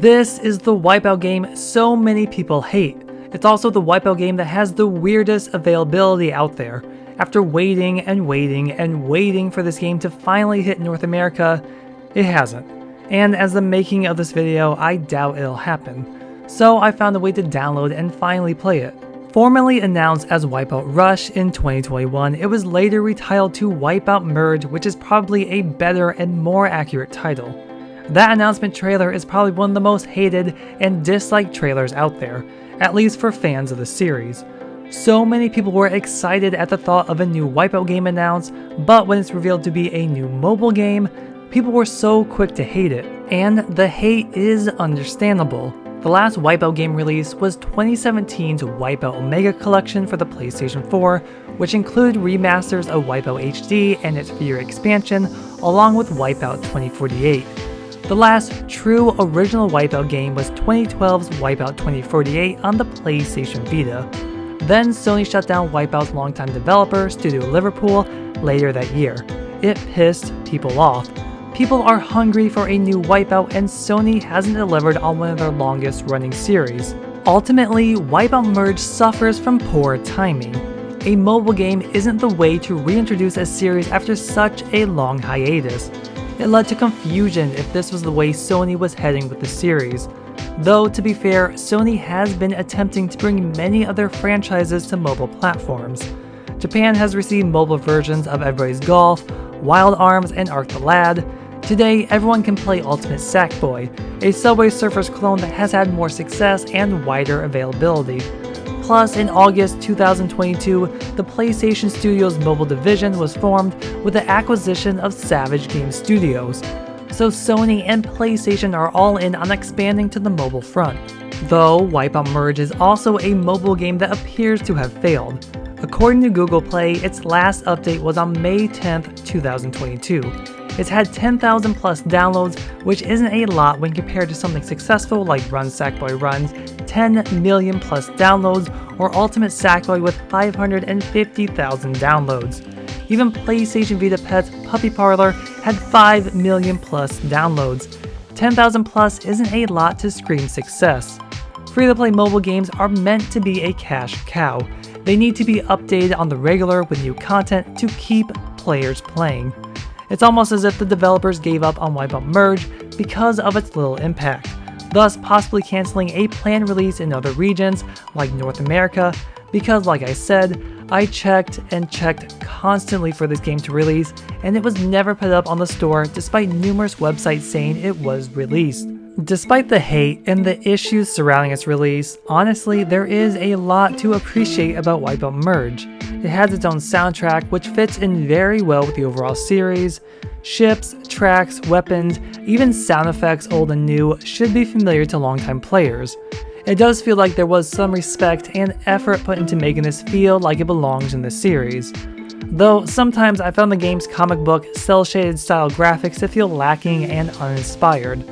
This is the Wipeout game so many people hate. It's also the Wipeout game that has the weirdest availability out there. After waiting and waiting and waiting for this game to finally hit North America, it hasn't. And as the making of this video, I doubt it'll happen. So I found a way to download and finally play it. Formerly announced as Wipeout Rush in 2021, it was later retitled to Wipeout Merge, which is probably a better and more accurate title. That announcement trailer is probably one of the most hated and disliked trailers out there, at least for fans of the series. So many people were excited at the thought of a new Wipeout game announced, but when it's revealed to be a new mobile game, people were so quick to hate it. And the hate is understandable. The last Wipeout game release was 2017's Wipeout Omega Collection for the PlayStation 4, which included remasters of Wipeout HD and its Fear expansion, along with Wipeout 2048. The last true original Wipeout game was 2012's Wipeout 2048 on the PlayStation Vita. Then Sony shut down Wipeout's longtime developer, Studio Liverpool, later that year. It pissed people off. People are hungry for a new Wipeout, and Sony hasn't delivered on one of their longest running series. Ultimately, Wipeout Merge suffers from poor timing. A mobile game isn't the way to reintroduce a series after such a long hiatus. It led to confusion if this was the way Sony was heading with the series. Though, to be fair, Sony has been attempting to bring many of their franchises to mobile platforms. Japan has received mobile versions of Everybody's Golf, Wild Arms, and Ark the Lad. Today, everyone can play Ultimate Sackboy, a Subway Surfers clone that has had more success and wider availability. Plus, in August 2022, the PlayStation Studios mobile division was formed with the acquisition of Savage Game Studios. So Sony and PlayStation are all in on expanding to the mobile front. Though, Wipeout Merge is also a mobile game that appears to have failed. According to Google Play, its last update was on May 10th, 2022. It's had 10,000 plus downloads, which isn't a lot when compared to something successful like Run Sackboy Run's 10 million plus downloads, or Ultimate Sackboy with 550,000 downloads. Even PlayStation Vita Pet's Puppy Parlor had 5 million plus downloads. 10,000 plus isn't a lot to scream success. Free-to-play mobile games are meant to be a cash cow. They need to be updated on the regular with new content to keep players playing. It's almost as if the developers gave up on Wipeout Merge because of its little impact, thus possibly canceling a planned release in other regions like North America, because like I said, I checked and checked constantly for this game to release, and it was never put up on the store despite numerous websites saying it was released. Despite the hate and the issues surrounding its release, honestly, there is a lot to appreciate about Wipeout Merge. It has its own soundtrack, which fits in very well with the overall series. Ships, tracks, weapons, even sound effects old and new should be familiar to longtime players. It does feel like there was some respect and effort put into making this feel like it belongs in the series. Though sometimes I found the game's comic book, cel-shaded style graphics to feel lacking and uninspired.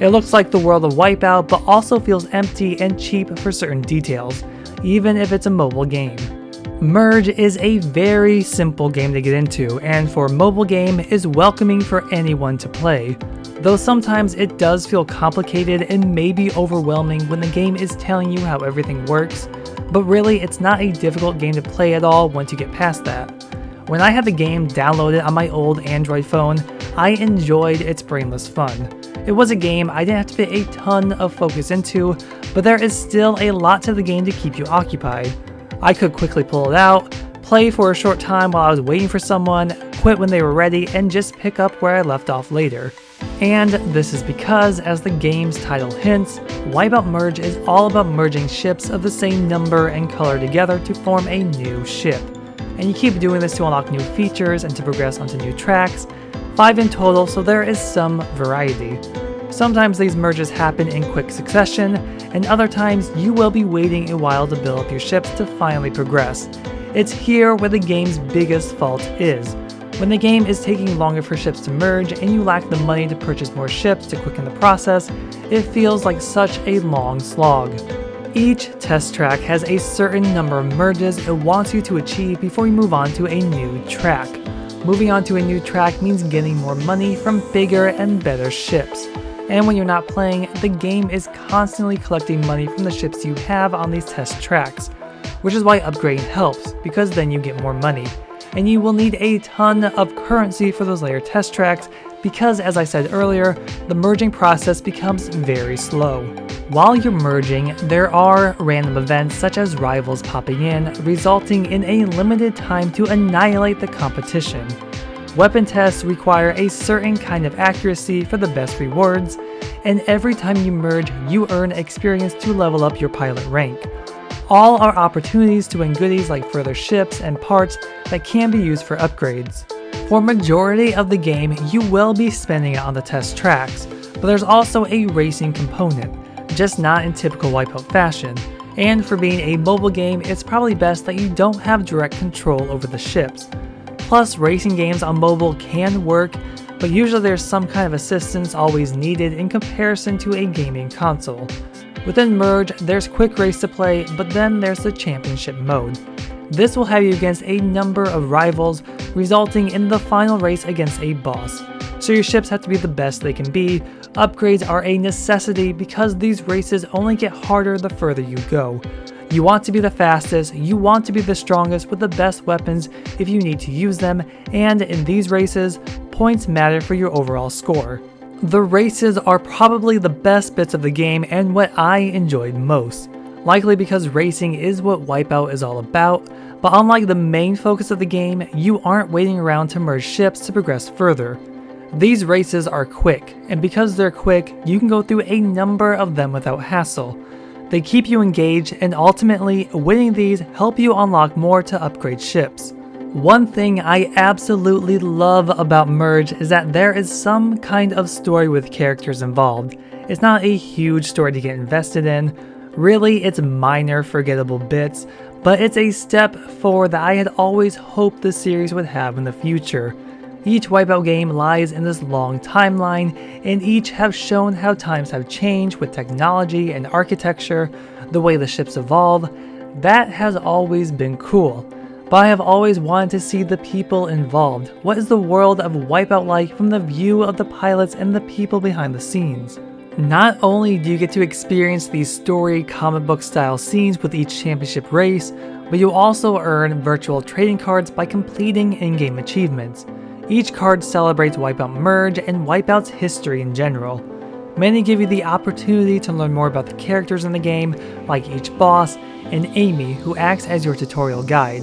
It looks like the world of Wipeout, but also feels empty and cheap for certain details, even if it's a mobile game. Merge is a very simple game to get into, and for a mobile game is welcoming for anyone to play. Though sometimes it does feel complicated and maybe overwhelming when the game is telling you how everything works, but really it's not a difficult game to play at all once you get past that. When I had the game downloaded on my old Android phone, I enjoyed its brainless fun. It was a game I didn't have to put a ton of focus into, but there is still a lot to the game to keep you occupied. I could quickly pull it out, play for a short time while I was waiting for someone, quit when they were ready, and just pick up where I left off later. And this is because, as the game's title hints, Wipeout Merge is all about merging ships of the same number and color together to form a new ship. And you keep doing this to unlock new features and to progress onto new tracks, 5 in total, so there is some variety. Sometimes these merges happen in quick succession, and other times you will be waiting a while to build up your ships to finally progress. It's here where the game's biggest fault is. When the game is taking longer for ships to merge and you lack the money to purchase more ships to quicken the process, it feels like such a long slog. Each test track has a certain number of merges it wants you to achieve before you move on to a new track. Moving on to a new track means getting more money from bigger and better ships. and when you're not playing, the game is constantly collecting money from the ships you have on these test tracks, which is why upgrading helps, because then you get more money. And you will need a ton of currency for those later test tracks because, as I said earlier, the merging process becomes very slow. While you're merging, there are random events such as rivals popping in, resulting in a limited time to annihilate the competition. Weapon tests require a certain kind of accuracy for the best rewards, and every time you merge, you earn experience to level up your pilot rank. All are opportunities to win goodies like further ships and parts that can be used for upgrades. For majority of the game, you will be spending it on the test tracks, but there's also a racing component, just not in typical Wipeout fashion. And for being a mobile game, it's probably best that you don't have direct control over the ships. Plus, racing games on mobile can work, but usually there's some kind of assistance always needed in comparison to a gaming console. Within Merge, there's quick race to play, but then there's the championship mode. This will have you against a number of rivals, resulting in the final race against a boss. So your ships have to be the best they can be. Upgrades are a necessity because these races only get harder the further you go. You want to be the fastest, you want to be the strongest with the best weapons if you need to use them, and in these races, points matter for your overall score. The races are probably the best bits of the game and what I enjoyed most, likely because racing is what Wipeout is all about, but unlike the main focus of the game, you aren't waiting around to merge ships to progress further. These races are quick, and because they're quick, you can go through a number of them without hassle. They keep you engaged, and ultimately, winning these help you unlock more to upgrade ships. One thing I absolutely love about Merge is that there is some kind of story with characters involved. It's not a huge story to get invested in. Really, it's minor, forgettable bits, but it's a step forward that I had always hoped the series would have in the future. Each Wipeout game lies in this long timeline, and each have shown how times have changed with technology and architecture, the way the ships evolve. That has always been cool. But I have always wanted to see the people involved. What is the world of Wipeout like from the view of the pilots and the people behind the scenes? Not only do you get to experience these story comic book style scenes with each championship race, but you also earn virtual trading cards by completing in-game achievements. Each card celebrates Wipeout Merge and Wipeout's history in general. Many give you the opportunity to learn more about the characters in the game, like each boss, and Amy, who acts as your tutorial guide.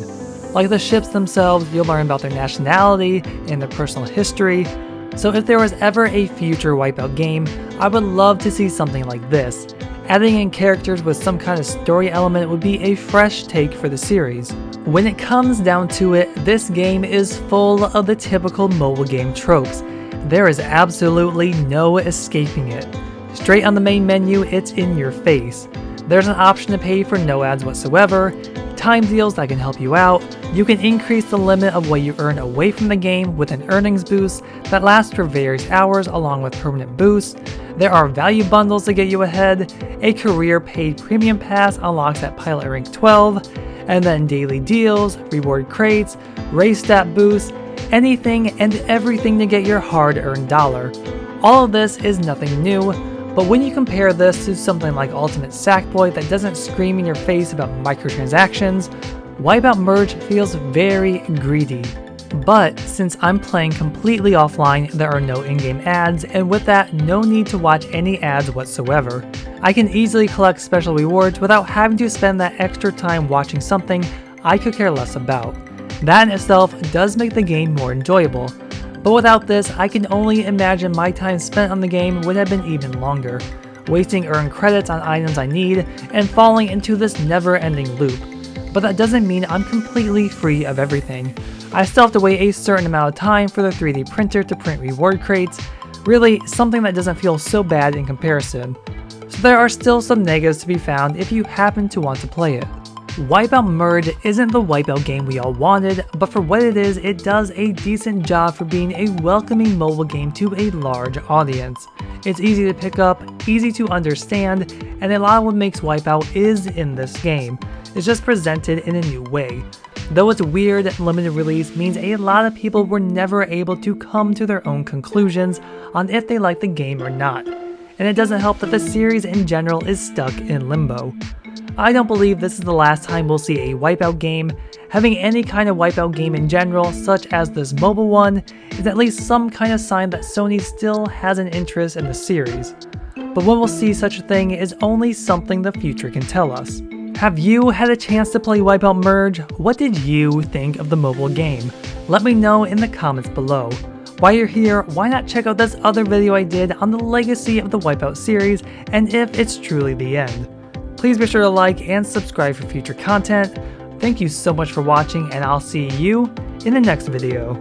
Like the ships themselves, you'll learn about their nationality and their personal history. So if there was ever a future Wipeout game, I would love to see something like this. Adding in characters with some kind of story element would be a fresh take for the series. When it comes down to it, this game is full of the typical mobile game tropes. There is absolutely no escaping it. Straight on the main menu, it's in your face. There's an option to pay for no ads whatsoever, time deals that can help you out, you can increase the limit of what you earn away from the game with an earnings boost that lasts for various hours along with permanent boosts, there are value bundles to get you ahead, a career paid premium pass unlocks at pilot rank 12, and then daily deals, reward crates, race stat boosts, anything and everything to get your hard-earned dollar. All of this is nothing new, but when you compare this to something like Ultimate Sackboy that doesn't scream in your face about microtransactions, Wipeout Merge feels very greedy. But since I'm playing completely offline, there are no in-game ads, and with that, no need to watch any ads whatsoever. I can easily collect special rewards without having to spend that extra time watching something I could care less about. That in itself does make the game more enjoyable. But without this, I can only imagine my time spent on the game would have been even longer, wasting earned credits on items I need and falling into this never-ending loop. But that doesn't mean I'm completely free of everything. I still have to wait a certain amount of time for the 3D printer to print reward crates, really something that doesn't feel so bad in comparison. So there are still some negatives to be found if you happen to want to play it. Wipeout Merge isn't the Wipeout game we all wanted, but for what it is, it does a decent job for being a welcoming mobile game to a large audience. It's easy to pick up, easy to understand, and a lot of what makes Wipeout is in this game. It's just presented in a new way. Though its weird limited release means a lot of people were never able to come to their own conclusions on if they like the game or not. and it doesn't help that the series in general is stuck in limbo. I don't believe this is the last time we'll see a Wipeout game. Having any kind of Wipeout game in general, such as this mobile one, is at least some kind of sign that Sony still has an interest in the series. But when we'll see such a thing is only something the future can tell us. Have you had a chance to play Wipeout Merge? What did you think of the mobile game? Let me know in the comments below. While you're here, why not check out this other video I did on the legacy of the Wipeout series and if it's truly the end. Please be sure to like and subscribe for future content. Thank you so much for watching, and I'll see you in the next video.